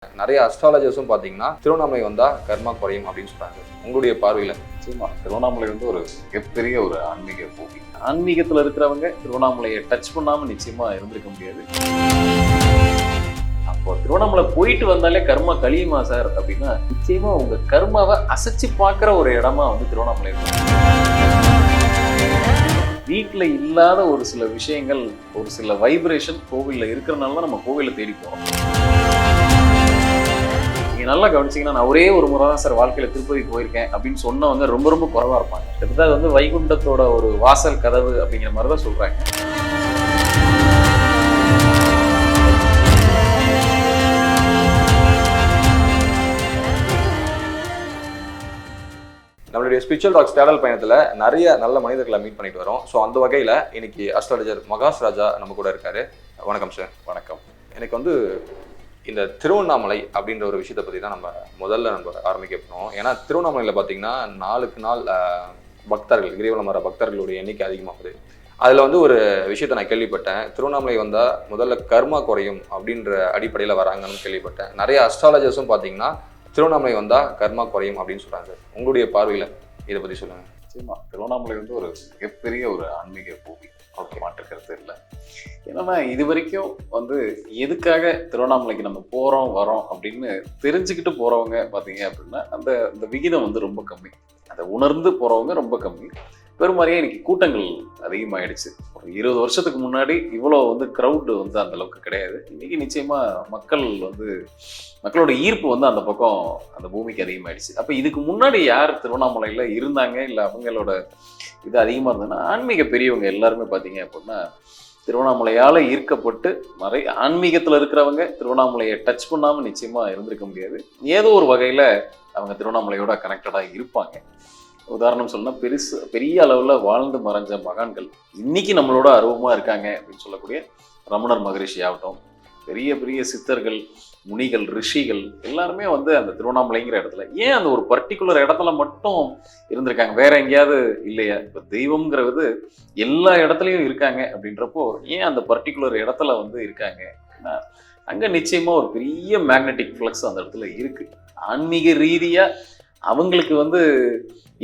நிறைய அஸ்ட்ராலஜர்ஸும் பார்த்தீங்கன்னா திருவண்ணாமலை வந்தால் கர்மா குறையும் அப்படின்னு சொல்கிறாங்க. உங்களுடைய பார்வையில்? நிச்சயமா திருவண்ணாமலை ஒரு மிகப்பெரிய ஒரு ஆன்மீக பூமி. ஆன்மீகத்தில் இருக்கிறவங்க திருவண்ணாமலையை டச் பண்ணாமல் நிச்சயமா இருந்திருக்க முடியாது. அப்போ திருவண்ணாமலை போயிட்டு வந்தாலே கர்மா கழியுமா சார் அப்படின்னா, நிச்சயமா உங்க கர்மாவை அசைச்சு பார்க்குற ஒரு இடமா திருவண்ணாமலை இருக்கும். வீட்டில் இல்லாத ஒரு சில விஷயங்கள், ஒரு சில வைப்ரேஷன் கோவிலில் இருக்கிறனால தான் நம்ம கோவிலை தேடி போகிறோம். நீங்கள் நல்லா கவனிச்சிங்கன்னா, நான் ஒரே ஒரு முறை தான் சார் வாழ்க்கையில் திருப்பதி போயிருக்கேன் அப்படின்னு சொன்னவங்க ரொம்ப ரொம்ப குறைவாக இருப்பாங்க. கிட்டத்தட்ட அது வைகுண்டத்தோட ஒரு வாசல் கதவு அப்படிங்கிற மாதிரி தான் சொல்கிறாங்க. நம்மளுடைய ஸ்பிரிச்சுவல் டாக்ஸ் தேடல் பயணத்தில் நிறைய நல்ல மனிதர்களை மீட் பண்ணிட்டு வரோம். ஸோ அந்த வகையில் இன்னைக்கு அஸ்ட்ராலஜர் மகாஷ் ராஜா நம்ம கூட இருக்காரு. வணக்கம் சார். வணக்கம். எனக்கு இந்த திருவண்ணாமலை அப்படின்ற ஒரு விஷயத்தை பற்றி தான் முதல்ல ஆரம்பிக்க போகிறோம். ஏன்னா திருவண்ணாமலையில் பார்த்தீங்கன்னா நாளுக்கு நாள் பக்தர்கள், கிரிவலம் வர பக்தர்களுடைய எண்ணிக்கை அதிகமாகுது. அதில் ஒரு விஷயத்தை நான் கேள்விப்பட்டேன். திருவண்ணாமலை வந்தால் முதல்ல கர்மா குறையும் அப்படின்ற அடிப்படையில் வராங்கன்னு கேள்விப்பட்டேன். நிறைய அஸ்ட்ராலஜர்ஸும் பார்த்தீங்கன்னா திருவண்ணாமலை வந்தால் கர்மா குறையும் அப்படின்னு சொல்கிறாங்க. உங்களுடைய பார்வையில் இதை பற்றி சொல்லுங்கள். நிச்சயமா திருவண்ணாமலை ஒரு மிகப்பெரிய ஒரு ஆன்மீக பூமி. ஓகே, மாற்றுக்கிறது இல்லை. என்னன்னா இது வரைக்கும் எதுக்காக திருவண்ணாமலைக்கு நம்ம போகிறோம் வரோம் அப்படின்னு தெரிஞ்சுக்கிட்டு போகிறவங்க பார்த்தீங்க அப்படின்னா அந்த விகிதம் ரொம்ப கம்மி. அதை உணர்ந்து போகிறவங்க ரொம்ப கம்மி. பெருமாறியாக இன்னைக்கு கூட்டங்கள் அதிகமாகிடுச்சு. ஒரு 20 வருஷத்துக்கு முன்னாடி இவ்வளோ க்ரௌடு அந்த அளவுக்கு கிடையாது. இன்னைக்கு நிச்சயமா மக்களோட ஈர்ப்பு அந்த பக்கம் அந்த பூமிக்கு அதிகமாகிடுச்சு. அப்போ இதுக்கு முன்னாடி யார் திருவண்ணாமலையில் இருந்தாங்க, இல்லை அவங்களோட இது அதிகமாக இருந்ததுன்னா ஆன்மீக பெரியவங்க எல்லாருமே பார்த்தீங்க அப்படின்னா திருவண்ணாமலையால் ஈர்க்கப்பட்டு நிறைய ஆன்மீகத்தில் இருக்கிறவங்க திருவண்ணாமலையை டச் பண்ணாமல் நிச்சயமாக இருந்திருக்க முடியாது. ஏதோ ஒரு வகையில் அவங்க திருவண்ணாமலையோட கனெக்டடாக இருப்பாங்க. உதாரணம் சொன்னால் பெரிய அளவில் வாழ்ந்து மறைஞ்ச மகான்கள் இன்னைக்கு நம்மளோட அருவமாக இருக்காங்க அப்படின்னு சொல்லக்கூடிய ரமணர் மகரிஷி ஆகட்டும், பெரிய பெரிய சித்தர்கள், முனிகள், ரிஷிகள் எல்லாருமே அந்த திருவண்ணாமலைங்கிற இடத்துல ஏன் அந்த ஒரு பர்டிகுலர் இடத்துல மட்டும் இருந்திருக்காங்க, வேற எங்கேயாவது இல்லையா? இப்போ தெய்வம்ங்கிறது எல்லா இடத்துலையும் இருக்காங்க அப்படின்றப்போ ஏன் அந்த பர்டிகுலர் இடத்துல இருக்காங்க அப்படின்னா, அங்கே நிச்சயமா ஒரு பெரிய மேக்னெட்டிக் ஃப்ளக்ஸ் அந்த இடத்துல இருக்கு. ஆன்மீக ரீதியா அவங்களுக்கு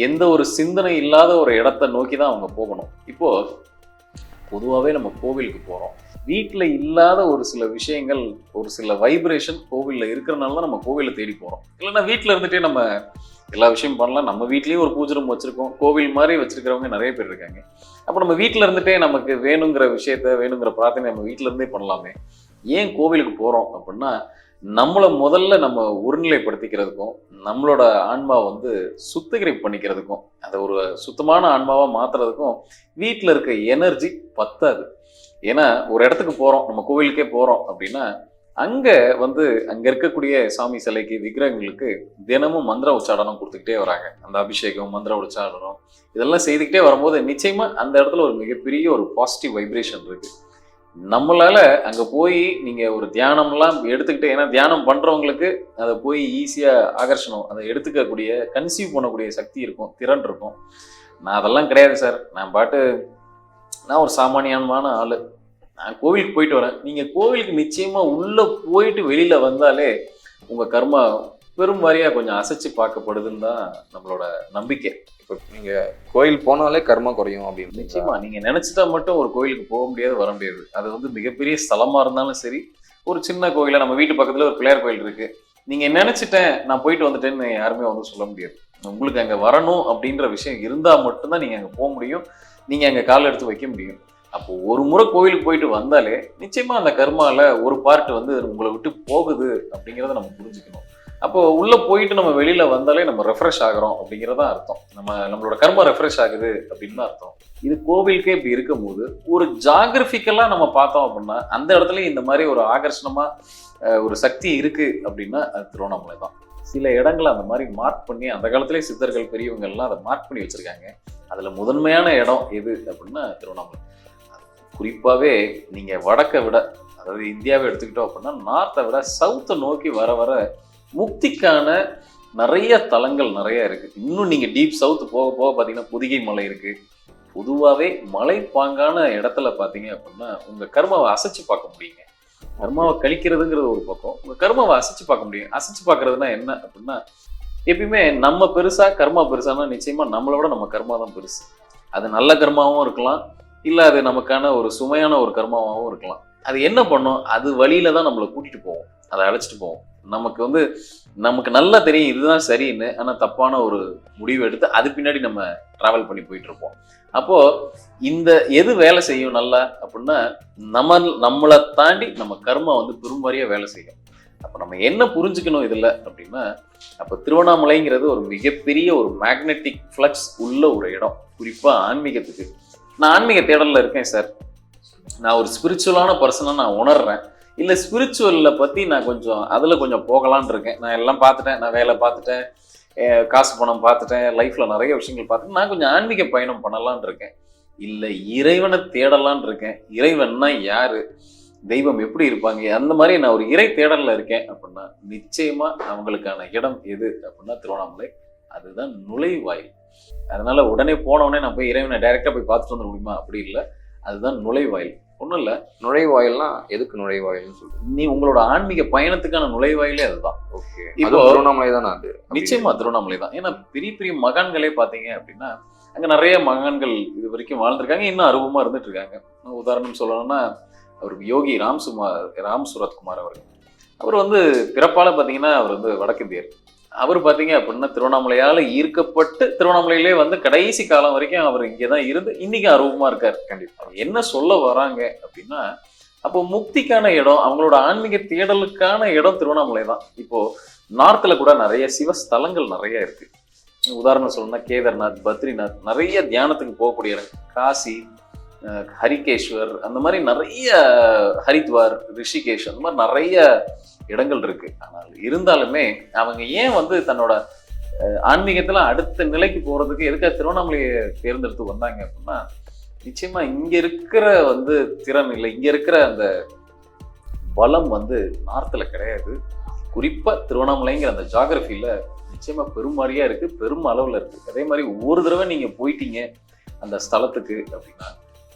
எந்த ஒரு சிந்தனை இல்லாத ஒரு இடத்த நோக்கி தான் அவங்க போகணும். இப்போ பொதுவாகவே நம்ம கோவிலுக்கு போகிறோம், வீட்டில் இல்லாத ஒரு சில விஷயங்கள், ஒரு சில வைப்ரேஷன் கோவிலில் இருக்கிறனால தான் நம்ம கோவிலை தேடி போகிறோம். இல்லைன்னா வீட்டில் இருந்துகிட்டே நம்ம எல்லா விஷயம் பண்ணலாம். நம்ம வீட்லேயும் ஒரு பூஜை ரூம் வச்சுருக்கோம், கோவில் மாதிரி வச்சுருக்கிறவங்க நிறைய பேர் இருக்காங்க. அப்போ நம்ம வீட்டில் இருந்துகிட்டே நமக்கு வேணுங்கிற விஷயத்த, வேணுங்கிற பிரார்த்தனை நம்ம வீட்டில் இருந்தே பண்ணலாமே. ஏன் கோவிலுக்கு போகிறோம் அப்படின்னா, நம்மளை முதல்ல நம்ம ஒருநிலைப்படுத்திக்கிறதுக்கும், நம்மளோட ஆன்மா சுத்திகரிப்பு பண்ணிக்கிறதுக்கும், அதை ஒரு சுத்தமான ஆன்மாவாக மாற்றுறதுக்கும் வீட்டில் இருக்க எனர்ஜி பத்தாது. ஏன்னா ஒரு இடத்துக்கு போகிறோம், நம்ம கோவிலுக்கே போகிறோம் அப்படின்னா அங்கே அங்கே இருக்கக்கூடிய சாமி சிலைக்கு, விக்கிரகங்களுக்கு தினமும் மந்திர உச்சாடனம் கொடுத்துக்கிட்டே வராங்க. அந்த அபிஷேகம், மந்திர உச்சாடனம் இதெல்லாம் செய்துக்கிட்டே வரும்போது நிச்சயமாக அந்த இடத்துல ஒரு மிகப்பெரிய ஒரு பாசிட்டிவ் வைப்ரேஷன் இருக்குது. நம்மளால அங்கே போய் நீங்கள் ஒரு தியானம்லாம் எடுத்துக்கிட்டு, ஏன்னா தியானம் பண்ணுறவங்களுக்கு அதை போய் ஈஸியாக ஆகர்ஷணம், அதை எடுத்துக்கக்கூடிய கன்சீவ் பண்ணக்கூடிய சக்தி இருக்கும், திறன் இருக்கும். நான் அதெல்லாம் கிடையாது சார், நான் ஒரு சாமானியமான ஆள், நான் கோவிலுக்கு போயிட்டு வரேன். நீங்கள் கோவிலுக்கு நிச்சயமாக உள்ளே போயிட்டு வெளியில் வந்தாலே உங்கள் கர்மா பெரும் வாரியாக கொஞ்சம் அசைச்சு பார்க்கப்படுதுன்னு தான் நம்மளோட நம்பிக்கை. இப்போ நீங்கள் கோயில் போனாலே கர்மா குறையும் அப்படின்னு நிச்சயமா நீங்கள் நினச்சிட்டா மட்டும் ஒரு கோயிலுக்கு போக முடியாது, வர முடியாது. அது மிகப்பெரிய ஸ்தலமாக இருந்தாலும் சரி, ஒரு சின்ன கோயிலை, நம்ம வீட்டு பக்கத்தில் ஒரு பிள்ளையார் கோயில் இருக்குது, நீங்கள் நினச்சிட்டேன் நான் போயிட்டு வந்துட்டேன்னு யாருமே சொல்ல முடியாது. உங்களுக்கு அங்கே வரணும் அப்படின்ற விஷயம் இருந்தால் மட்டும்தான் நீங்கள் அங்கே போக முடியும், நீங்கள் அங்கே கால் எடுத்து வைக்க முடியும். அப்போது ஒரு முறை கோயிலுக்கு போயிட்டு வந்தாலே நிச்சயமாக அந்த கர்மாவில் ஒரு பார்ட் உங்களை விட்டு போகுது அப்படிங்கிறத நம்ம புரிஞ்சுக்கணும். அப்போ உள்ளே போயிட்டு நம்ம வெளியில் வந்தாலே நம்ம ரெஃப்ரெஷ் ஆகிறோம் அப்படிங்கிறதான் அர்த்தம். நம்மளோட கர்மா ரெஃப்ரெஷ் ஆகுது அப்படின்னு தான் அர்த்தம். இது கோவிலுக்கே இப்படி இருக்கும் போது ஒரு ஜாகிரபிக்கலாக நம்ம பார்த்தோம் அப்படின்னா அந்த இடத்துல இந்த மாதிரி ஒரு ஆகர்ஷணமாக ஒரு சக்தி இருக்குது அப்படின்னா அது திருவண்ணாமலை தான். சில இடங்களை அந்த மாதிரி மார்க் பண்ணி அந்த காலத்திலே சித்தர்கள் பெரியவங்கள்லாம் அதை மார்க் பண்ணி வச்சுருக்காங்க. அதில் முதன்மையான இடம் எது அப்படின்னா திருவண்ணாமலை. குறிப்பாகவே நீங்கள் வடக்கை விட, அதாவது இந்தியாவை எடுத்துக்கிட்டோம் அப்படின்னா நார்த்தை விட சவுத்தை நோக்கி வர வர முக்திக்கான நிறைய தலங்கள் நிறைய இருக்குது. இன்னும் நீங்கள் டீப் சவுத் போக போக பார்த்தீங்கன்னா பொதிகை மலை இருக்குது. பொதுவாகவே மலைப்பாங்கான இடத்துல பார்த்தீங்க அப்படின்னா உங்கள் கர்மாவை அசைச்சு பார்க்க முடியுங்க. கர்மாவை கழிக்கிறதுங்கிறது ஒரு பக்கம். உங்க கர்மாவை அசைச்சு பார்க்க முடியும். அசைச்சு பார்க்கறதுனா என்ன அப்படின்னா, எப்பயுமே நம்ம பெருசா கர்மா பெருசானா நிச்சயமா நம்மளோட நம்ம கர்மா தான் பெருசு. அது நல்ல கர்மாவும் இருக்கலாம், இல்ல அது நமக்கான ஒரு சுமையான ஒரு கர்மாவாகவும் இருக்கலாம். அது என்ன பண்ணும், அது வழியில தான் நம்மளை கூட்டிட்டு போவோம், அதை அழைச்சிட்டு போவோம். நமக்கு நல்லா தெரியும் இதுதான் சரின்னு, ஆனா தப்பான ஒரு முடிவு எடுத்து அது பின்னாடி நம்ம டிராவல் பண்ணி போயிட்டு இருப்போம். அப்போ இந்த எது வேலை செய்யும் நல்லா அப்படின்னா, நம்மளை தாண்டி நம்ம கர்மா வந்து பெரும்பாரியா வேலை செய்யும். அப்ப நம்ம என்ன புரிஞ்சுக்கணும் இதுல அப்படின்னா, அப்ப திருவண்ணாமலைங்கிறது ஒரு மிகப்பெரிய ஒரு மேக்னெட்டிக் ஃப்ளக்ஸ் உள்ள ஒரு இடம். குறிப்பா ஆன்மீகத்துக்கு. நான் ஆன்மீக தேடல்ல இருக்கேன் சார், நான் ஒரு ஸ்பிரிச்சுவலான பர்சனா நான் உணர்றேன், இல்ல ஸ்பிரிச்சுவல்ல பத்தி நான் அதுல கொஞ்சம் போகலான் இருக்கேன், நான் எல்லாம் பார்த்துட்டேன், நான் வேலை பார்த்துட்டேன், காசு பணம் பார்த்துட்டேன், லைஃப்ல நிறைய விஷயங்கள் பார்த்துட்டேன், நான் கொஞ்சம் ஆன்மீக பயணம் பண்ணலான் இருக்கேன், இல்ல இறைவனை தேடலான் இருக்கேன், இறைவன்னா யாரு, தெய்வம் எப்படி இருப்பாங்க, அந்த மாதிரி நான் ஒரு இறை தேடல்ல இருக்கேன் அப்படின்னா நிச்சயமா அவங்களுக்கான இடம் எது அப்படின்னா திருவண்ணாமலை. அதுதான் நுழைவாயில். அதனால உடனே போனவொடனே நான் போய் இறைவனை டைரக்டா போய் பார்த்துட்டு வந்துட முடியுமா, அப்படி இல்லை. அதுதான் நுழைவாயில். ஒன்றும் இல்லை, நுழைவாயில்னா எதுக்கு நுழைவாயில்னு சொல்றேன்? நீ உங்களோட ஆன்மீக பயணத்துக்கான நுழைவாயிலே அதுதான். ஓகே, இப்போ திருவண்ணாமலை தானே அது? நிச்சயமா திருவண்ணாமலை தான். ஏன்னா பெரிய பெரிய மகான்களே பார்த்தீங்க அப்படின்னா அங்க நிறைய மகான்கள் இது வரைக்கும் வாழ்ந்திருக்காங்க, இன்னும் அருவமா இருந்துட்டு இருக்காங்க. உதாரணம் சொல்லணும்னா அவருக்கு யோகி ராம் சுரத்குமார் அவர் வந்து பிறப்பால பார்த்தீங்கன்னா அவர் வந்து வடக்கிந்தியர். அவர் பார்த்தீங்க அப்படின்னா திருவண்ணாமலையால ஈர்க்கப்பட்டு திருவண்ணாமலையிலே வந்து கடைசி காலம் வரைக்கும் அவர் இங்கே தான் இருந்து இன்னைக்கு அருவமா இருக்காரு. கண்டிப்பா என்ன சொல்ல வராங்க அப்படின்னா, அப்போ முக்திக்கான இடம், அவங்களோட ஆன்மீக தேடலுக்கான இடம் திருவண்ணாமலை தான். இப்போ நார்த்ல கூட நிறைய சிவஸ்தலங்கள் நிறைய இருக்கு. உதாரணம் சொல்லணும்னா கேதார்நாத், பத்ரிநாத், நிறைய தியானத்துக்கு போகக்கூடிய இடம், காசி, ஹரிகேஸ்வர், அந்த மாதிரி நிறைய, ஹரித்வார், ரிஷிகேஷ், அந்த மாதிரி நிறைய இடங்கள் இருக்கு. ஆனால் இருந்தாலுமே அவங்க ஏன் வந்து தன்னோட ஆன்மீகத்துல அடுத்த நிலைக்கு போறதுக்கு எதுக்காக திருவண்ணாமலையை தேர்ந்தெடுத்து வந்தாங்க அப்படின்னா, நிச்சயமா இங்க இருக்கிற வந்து திறன் இல்லை, இங்க இருக்கிற அந்த பலம் வந்து நார்த்ல கிடையாது. குறிப்பா திருவண்ணாமலைங்கிற அந்த ஜாகிரபியில நிச்சயமா பெருமாறியா இருக்கு, பெரும் அளவுல இருக்கு. அதே மாதிரி ஒரு தடவை நீங்க போயிட்டீங்க அந்த ஸ்தலத்துக்கு அப்படின்னா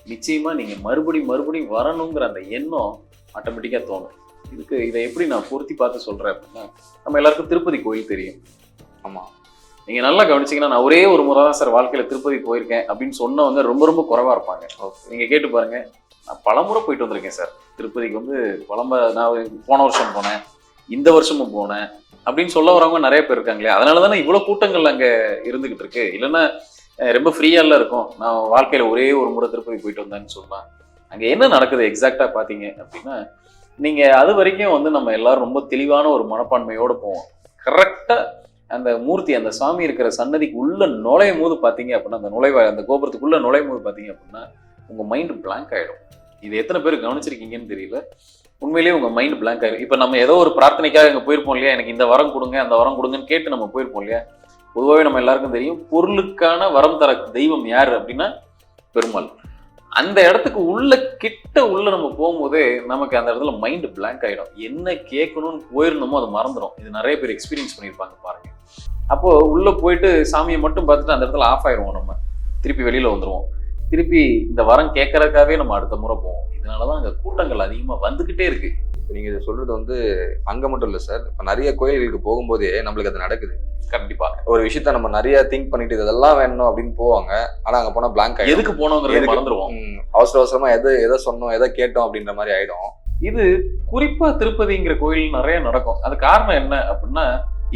நிச்சயமா நீங்க மறுபடியும் வரணுங்கிற அந்த எண்ணம் ஆட்டோமேட்டிக்கா தோணும். இதை எப்படி நான் பொருத்தி பார்த்து சொல்றேன் அப்படின்னா, நம்ம எல்லாருக்கும் திருப்பதி கோயில் தெரியும். ஆமா, நீங்க நல்லா கவனிச்சீங்கன்னா, நான் ஒரே ஒரு முறை தான் சார் வாழ்க்கையில திருப்பதி போயிருக்கேன் அப்படின்னு சொன்னவங்க ரொம்ப ரொம்ப குறைவா இருப்பாங்க. நீங்க கேட்டு பாருங்க, நான் பலமுறை போயிட்டு வந்திருக்கேன் சார் திருப்பதிக்கு. வந்து நான் போன வருஷம் போனேன், இந்த வருஷமும் போனேன் அப்படின்னு சொல்ல வரவங்க நிறைய பேர் இருக்காங்களே. அதனாலதானே இவ்வளவு கூட்டங்கள் அங்க இருந்துகிட்டு இருக்கு. இல்லைன்னா ரொம்ப ஃப்ரீயால இருக்கும். நான் வாழ்க்கையில ஒரே ஒரு முறை திருப்பதி போயிட்டு வந்தேன்னு சொல்லலாம். அங்க என்ன நடக்குது எக்ஸாக்டா பாத்தீங்க அப்படின்னா, நீங்க அது வரைக்கும் வந்து நம்ம எல்லாரும் ரொம்ப தெளிவான ஒரு மனப்பான்மையோட போவோம். கரெக்டா அந்த மூர்த்தி, அந்த சாமி இருக்கிற சன்னதிக்கு உள்ள நுழையும் போது பாத்தீங்க அப்படின்னா, அந்த கோபுரத்துக்குள்ள நுழையும் போது பாத்தீங்க அப்படின்னா உங்க மைண்ட் பிளாங்க் ஆயிடும். இது எத்தனை பேர் கவனிச்சிருக்கீங்கன்னு தெரியல. உண்மையிலேயே உங்க மைண்ட் பிளாங்க் ஆயிடும். இப்ப நம்ம ஏதோ ஒரு பிரார்த்தனைக்காக இங்க போயிருப்போம் இல்லையா, எனக்கு இந்த வரம் கொடுங்க அந்த வரம் கொடுங்கன்னு கேட்டு நம்ம போயிருப்போம் இல்லையா. பொதுவாகவே நம்ம எல்லாருக்கும் தெரியும், பொருளுக்கான வரம் தர தெய்வம் யாரு அப்படின்னா பெருமாள். அந்த இடத்துக்கு உள்ள நம்ம போகும்போதே நமக்கு அந்த இடத்துல மைண்ட் பிளாங்க் ஆயிடும். என்ன கேட்கணும்னு போயிருந்தோமோ அது மறந்துடும். இது நிறைய பேர் எக்ஸ்பீரியன்ஸ் பண்ணியிருப்பாங்க பாருங்க. அப்போ உள்ள போயிட்டு சாமியை மட்டும் பார்த்துட்டு அந்த இடத்துல ஆஃப் ஆயிடுவோம். நம்ம திருப்பி வெளியில வந்துருவோம். திருப்பி இந்த வரம் கேட்கறதுக்காகவே நம்ம அடுத்த முறை போவோம். இதனாலதான் அங்க கூட்டங்கள் அதிகமா வந்துகிட்டே இருக்கு. இப்போ நீங்க இதை சொல்றது வந்து அங்க மட்டும் இல்லை சார், இப்போ நிறைய கோயில்களுக்கு போகும்போதே நம்மளுக்கு அது நடக்குது. கண்டிப்பா ஒரு விஷயத்த நம்ம நிறைய திங்க் பண்ணிட்டு இதெல்லாம் வேணும் அப்படின்னு போவாங்க. ஆனா அங்க போனா பிளாங்க் ஆயிடும். எதுக்கு போனோங்கிறது மறந்துடுவோம். அவசரமா எதை சொன்னோம் எதை கேட்டோம் அப்படின்ற மாதிரி ஆயிடும். இது குறிப்பா திருப்பதிங்கிற கோயில் நிறைய நடக்கும். அது காரணம் என்ன அப்படின்னா,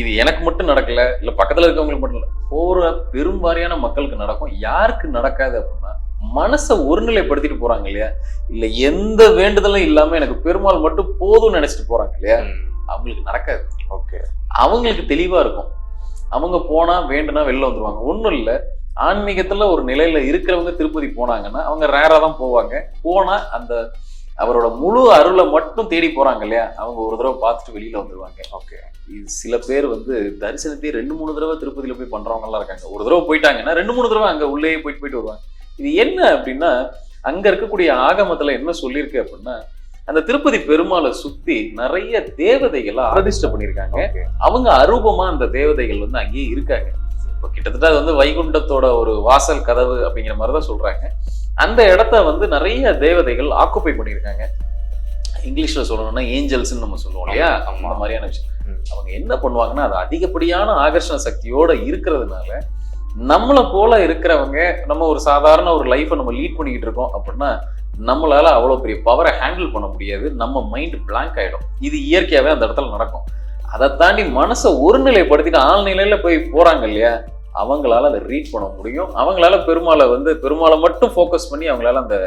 இது எனக்கு மட்டும் நடக்கல, இல்ல பக்கத்துல இருக்கவங்களுக்கு மட்டும் இல்ல, போற பெரும்பாரியான மக்களுக்கு நடக்கும். யாருக்கு நடக்காது அப்படின்னா, மனசை ஒருநிலைப்படுத்திட்டு போறாங்க இல்லையா, இல்ல எந்த வேண்டுதலும் இல்லாம எனக்கு பெருமாள் மட்டும் போதும்னு நினைச்சிட்டு போறாங்க இல்லையா, அவங்களுக்கு நடக்காது. ஓகே, அவங்களுக்கு தெளிவா இருக்கும். அவங்க போனா வேண்டுனா வெளில வந்துருவாங்க. ஒண்ணும் இல்ல, ஆன்மீகத்துல ஒரு நிலையில இருக்கிறவங்க திருப்பதி போனாங்கன்னா அவங்க ரேரா தான் போவாங்க. போனா அந்த அவரோட முழு அருளை மட்டும் தேடி போறாங்க இல்லையா, அவங்க ஒரு தடவை பார்த்துட்டு வெளியில வந்துருவாங்க. ஓகே, இது சில பேர் வந்து தரிசனத்தையே 2-3 தடவை திருப்பதியில போய் பண்றவங்க எல்லாம் இருக்காங்க. ஒரு தடவை போயிட்டாங்கன்னா 2-3 தடவை அங்க உள்ளே போயிட்டு வருவாங்க. இது என்ன அப்படின்னா, அங்க இருக்கக்கூடிய ஆகமத்துல என்ன சொல்லியிருக்கு அப்படின்னா, அந்த திருப்பதி பெருமாளை சுத்தி நிறைய தேவதைகளை ஆதிஷ்ட பண்ணியிருக்காங்க. அவங்க அரூபமா அந்த தேவதைகள் வந்து அங்கேயே இருக்காங்க. இப்போ கிட்டத்தட்ட அது வந்து வைகுண்டத்தோட ஒரு வாசல் கதவு அப்படிங்கிற மாதிரிதான் சொல்றாங்க. அந்த இடத்த வந்து நிறைய தேவதைகள் ஆக்குப்பை பண்ணியிருக்காங்க. இங்கிலீஷ்ல சொல்லணும்னா ஏஞ்சல்ஸ்ன்னு நம்ம சொல்லுவோம் இல்லையா, ஆமா. அந்த மாதிரியான விஷயம். ம். அவங்க என்ன பண்ணுவாங்கன்னா, அது அதிகப்படியான ஆகர்ஷண சக்தியோட இருக்கிறதுனால நம்மளை போல இருக்கிறவங்க, நம்ம ஒரு சாதாரண ஒரு லைஃப்பை நம்ம லீட் பண்ணிக்கிட்டு இருக்கோம் அப்படின்னா நம்மளால அவ்வளவு பெரிய பவரை ஹேண்டில் பண்ண முடியாது. நம்ம மைண்ட் பிளாங்க் ஆயிடும். இது இயற்கையாவே அந்த இடத்துல நடக்கும். அதை தாண்டி மனசை ஒருநிலைப்படுத்திட்டு ஆழ்நிலையில போய் போறாங்க இல்லையா, அவங்களால அதை ரீட் பண்ண முடியும். அவங்களால பெருமாளை மட்டும் ஃபோக்கஸ் பண்ணி அவங்களால அந்த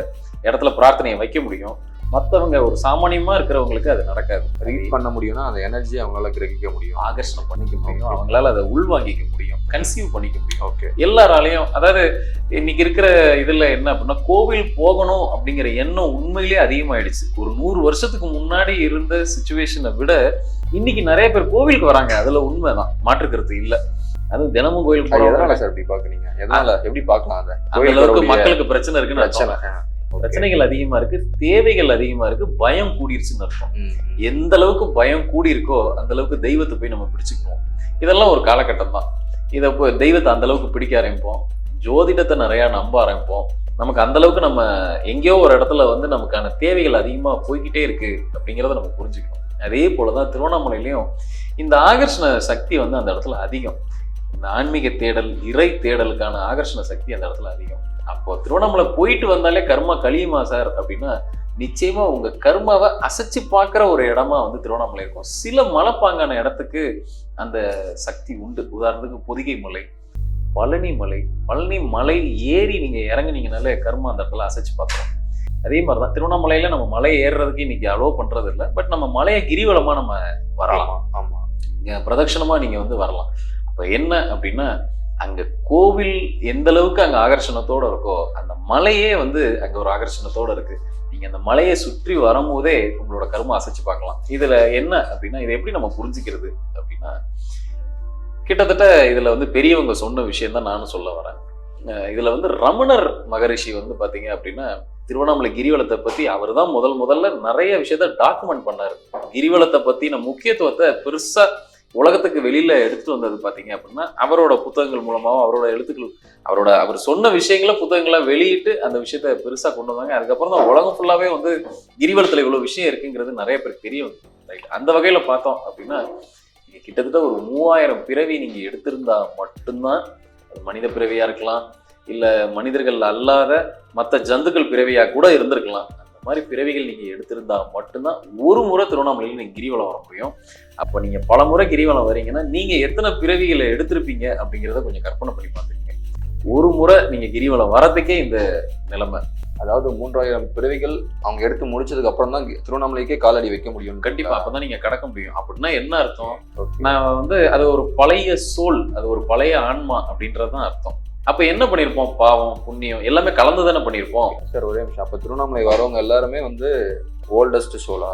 இடத்துல பிரார்த்தனையை வைக்க முடியும். மற்றவங்க ஒரு சாமானியமா இருக்கிறவங்களுக்கு அது நடக்காது. ரீட் பண்ண முடியும்னா அந்த எனர்ஜி அவங்களால கிரகிக்க முடியும், ஆகர்ஷணம் பண்ணிக்க முடியும், அவங்களால அதை உள்வாங்கிக்க முடியும், கன்சீவ் பண்ணிக்க முடியும். ஓகே. எல்லாராலையும், அதாவது இன்னைக்கு இருக்கிற இதுல என்ன அப்படின்னா, கோவில் போகணும் அப்படிங்கிற எண்ணம் உண்மையிலேயே அதிகமாயிடுச்சு. ஒரு 100 வருஷத்துக்கு முன்னாடி இருந்த சிச்சுவேஷனை விட இன்னைக்கு நிறைய பேர் கோவிலுக்கு வராங்க. அதுல உண்மைதான், மாற்றுக்கிறது இல்ல. அது தினமும் கோயிலுக்கு எதனால போறாங்க. சார் இப்படி பாக்குறீங்க? எதனால எப்படி பார்க்கலாம் அதை? அந்த அளவுக்கு மக்களுக்கு பிரச்சனை இருக்குன்னு பிரச்சனை. அர்த்தம். பிரச்சனைகள் அதிகமா இருக்கு, தேவைகள் அதிகமா இருக்கு, பயம் கூடிருச்சுன்னு அர்த்தம். ம், ம். எந்த அளவுக்கு பயம் கூடி இருக்கோ அந்த அளவுக்கு தெய்வத்தை போய் நம்ம பிடிச்சுக்குவோம். இதெல்லாம் ஒரு காலகட்டம் தான். இதை தெய்வத்தை அந்த அளவுக்கு பிடிக்க ஆரம்பிப்போம், ஜோதிடத்தை நிறைய நம்ப ஆரம்பிப்போம். நமக்கு அந்த அளவுக்கு நம்ம எங்கேயோ ஒரு இடத்துல நமக்கான தேவைகள் அதிகமா போய்கிட்டே இருக்கு அப்படிங்கிறத நம்ம புரிஞ்சுக்கணும். அதே போலதான் திருவண்ணாமலையிலையும் இந்த ஆகர்ஷண சக்தி அந்த இடத்துல அதிகம். இந்த ஆன்மீக தேடல், இறை தேடலுக்கான ஆகர்ஷண சக்தி அந்த இடத்துல அதிகம். அப்போ திருவண்ணாமலை போயிட்டு வந்தாலே கர்மா கழியுமா சார் அப்படின்னா, நிச்சயமா உங்க கர்மாவை அசைச்சு பார்க்குற ஒரு இடமா திருவண்ணாமலை இருக்கும். சில மலைப்பாங்கான இடத்துக்கு அந்த சக்தி உண்டு. உதாரணத்துக்கு பொதிகை மலை, பழனி மலை. பழனி மலை ஏறி நீங்க இறங்குனீங்கனாலே கர்மா அந்த இடத்துல அசைச்சு பார்க்குறோம். அதே மாதிரிதான் திருவண்ணாமலையில நம்ம மலை ஏறுறதுக்கு இன்னைக்கு அலோவ் பண்றது இல்லை. பட் நம்ம மலையை கிரிவலமா நம்ம வரலாம். ஆமா. பிரதட்சணமா நீங்க வரலாம். அப்ப என்ன அப்படின்னா, அங்க கோவில் எந்த அளவுக்கு அங்க ஆகர்ஷணத்தோட இருக்கோ அந்த மலையே அங்க ஒரு ஆகர்ஷணத்தோட இருக்கு. நீங்க அந்த மலையை சுற்றி வரும்போதே உங்களோட கர்ம அசைச்சு பார்க்கலாம். இதுல என்ன அப்படின்னா, இதை எப்படி நம்ம புரிஞ்சுக்கிறது அப்படின்னா, கிட்டத்தட்ட இதுல பெரியவங்க சொன்ன விஷயம் தான் நானும் சொல்ல வரேன். இதுல ரமணர் மகரிஷி பாத்தீங்க அப்படின்னா, திருவண்ணாமலை கிரிவலத்தை பத்தி அவர் தான் முதல்ல நிறைய விஷயத்த டாக்குமெண்ட் பண்ணாரு. கிரிவலத்தை பத்தின முக்கியத்துவத்தை பெருசா உலகத்துக்கு வெளியில எடுத்துட்டு வந்தது பாத்தீங்க அப்படின்னா, அவரோட புத்தகங்கள் மூலமாவும் அவரோட எழுத்துக்கள், அவர் சொன்ன விஷயங்களை புத்தகங்களை வெளியிட்டு அந்த விஷயத்த பெருசா கொண்டு வந்தாங்க. அதுக்கப்புறம் தான் உலகம் ஃபுல்லாவே கிரிவலத்துல இவ்வளவு விஷயம் இருக்குங்கிறது நிறைய பேருக்கு தெரியும். ரைட். அந்த வகையில பார்த்தோம் அப்படின்னா, கிட்டத்தட்ட ஒரு 3000 பிறவி நீங்க எடுத்திருந்தா மட்டும்தான், அது மனித பிறவியா இருக்கலாம், இல்ல மனிதர்கள் அல்லாத மற்ற ஜந்துக்கள் பிறவியா கூட இருந்திருக்கலாம். அந்த மாதிரி பிறவிகள் நீங்க எடுத்திருந்தா மட்டும்தான் ஒரு முறை திருவண்ணாமலையில் நீங்க கிரிவலம் வர முடியும். அப்ப நீங்க பல முறை கிரிவலம் வரீங்கன்னா நீங்க எத்தனை பிறவிகளை எடுத்திருப்பீங்க அப்படிங்கிறத கொஞ்சம் கற்பனை பண்ணி பார்த்துக்கங்க. ஒரு முறை நீங்க கிரிவலம் வரதுக்கே இந்த நிலைமை. அதாவது 3000 பிறவிகள் அவங்க எடுத்து முடிச்சதுக்கு அப்புறம் தான் திருவண்ணாமலைக்கே காலடி வைக்க முடியும். கண்டிப்பா அப்பதான் நீங்க கடக்க முடியும். அப்படின்னா என்ன அர்த்தம்? நான் அது ஒரு பழைய சோல், அது ஒரு பழைய ஆன்மா அப்படின்றதுதான் அர்த்தம். அப்ப என்ன பண்ணிருப்போம்? பாவம் புண்ணியம் எல்லாமே கலந்து தானே பண்ணிருப்போம். சார் ஒரே நிமிஷம், அப்ப திருவண்ணாமலை வரவங்க எல்லாருமே ஓல்டஸ்ட் சோலா?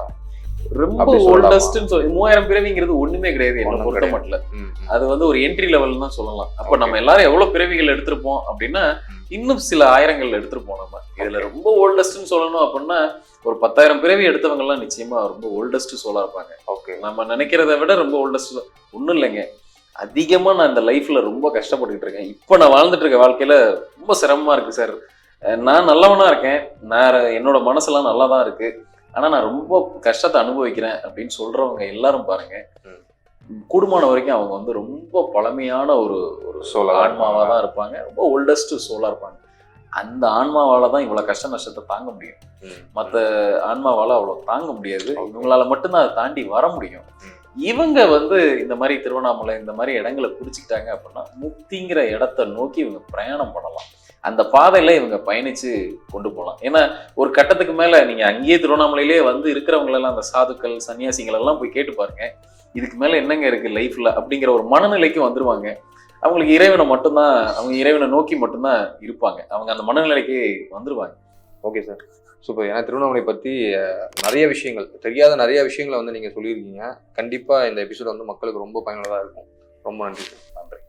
ரொம்ப ஓல்டஸ்ட்னு சொல்லி 3000 பிறவிங்கிறது ஒண்ணுமே கிடையாது என்ன பொறுத்த மட்டும். அது ஒரு என்ட்ரி லெவல் தான் சொல்லலாம். அப்ப நம்ம எல்லாரும் எவ்வளவு பிறவிகள் எடுத்திருப்போம் அப்படின்னா, இன்னும் சில ஆயிரங்கள் எடுத்திருப்போம். நம்ம இதுல ரொம்ப ஓல்டஸ்ட்னு சொல்லணும் அப்படின்னா, ஒரு 10,000 பிறவி எடுத்தவங்க எல்லாம் நிச்சயமா ரொம்ப ஓல்டஸ்ட் சோலா இருப்பாங்க. ஓகே, நம்ம நினைக்கிறத விட ரொம்ப ஓல்டஸ்ட் ஒண்ணும் இல்லைங்க. அதிகமா நான் இந்த லைஃப்ல ரொம்ப கஷ்டப்பட்டுக்கிட்டு இருக்கேன். இப்ப நான் வாழ்ந்துட்டு இருக்க வாழ்க்கையில ரொம்ப சிரமமா இருக்கு சார். நான் நல்லவனா இருக்கேன், நான் என்னோட மனசெல்லாம் நல்லா தான் இருக்கு, ஆனா நான் ரொம்ப கஷ்டத்தை அனுபவிக்கிறேன் அப்படின்னு சொல்றவங்க எல்லாரும் பாருங்க, கூடுமான வரைக்கும் அவங்க ரொம்ப பழமையான ஒரு சோலா ஆன்மாவா தான் இருப்பாங்க. ரொம்ப ஓல்டஸ்ட் சோலா இருப்பாங்க. அந்த ஆன்மாவால தான் இவ்வளவு கஷ்ட நஷ்டத்தை தாங்க முடியும். மற்ற ஆன்மாவால அவ்வளவு தாங்க முடியாது. இவங்களால மட்டும்தான் அதை தாண்டி வர முடியும். இவங்க இந்த மாதிரி திருவண்ணாமலை இந்த மாதிரி இடங்களை பிடிச்சிக்கிட்டாங்க அப்படின்னா, முக்திங்கிற இடத்த நோக்கி இவங்க பிரயாணம் பண்ணலாம். அந்த பாதையில இவங்க பயணிச்சு கொண்டு போகலாம். ஏன்னா ஒரு கட்டத்துக்கு மேல நீங்க அங்கேயே திருவண்ணாமலையிலே இருக்கிறவங்களெல்லாம், அந்த சாதுக்கள் சன்னியாசிகள் எல்லாம் போய் கேட்டு பாருங்க, இதுக்கு மேல என்னங்க இருக்கு லைஃப்ல அப்படிங்கிற ஒரு மனநிலைக்கு வந்துருவாங்க. அவங்களுக்கு இறைவனை மட்டும்தான், அவங்க இறைவனை நோக்கி மட்டும்தான் இருப்பாங்க. அவங்க அந்த மனநிலைக்கு வந்துருவாங்க. Okay sir, super. ஏன்னா திருவண்ணாமலை பற்றி நிறைய விஷயங்கள், தெரியாத நிறைய விஷயங்களை நீங்கள் சொல்லியிருக்கீங்க. கண்டிப்பாக இந்த எபிசோட் மக்களுக்கு ரொம்ப பயனுள்ளதாக இருக்கும். ரொம்ப நன்றி சார். நன்றி.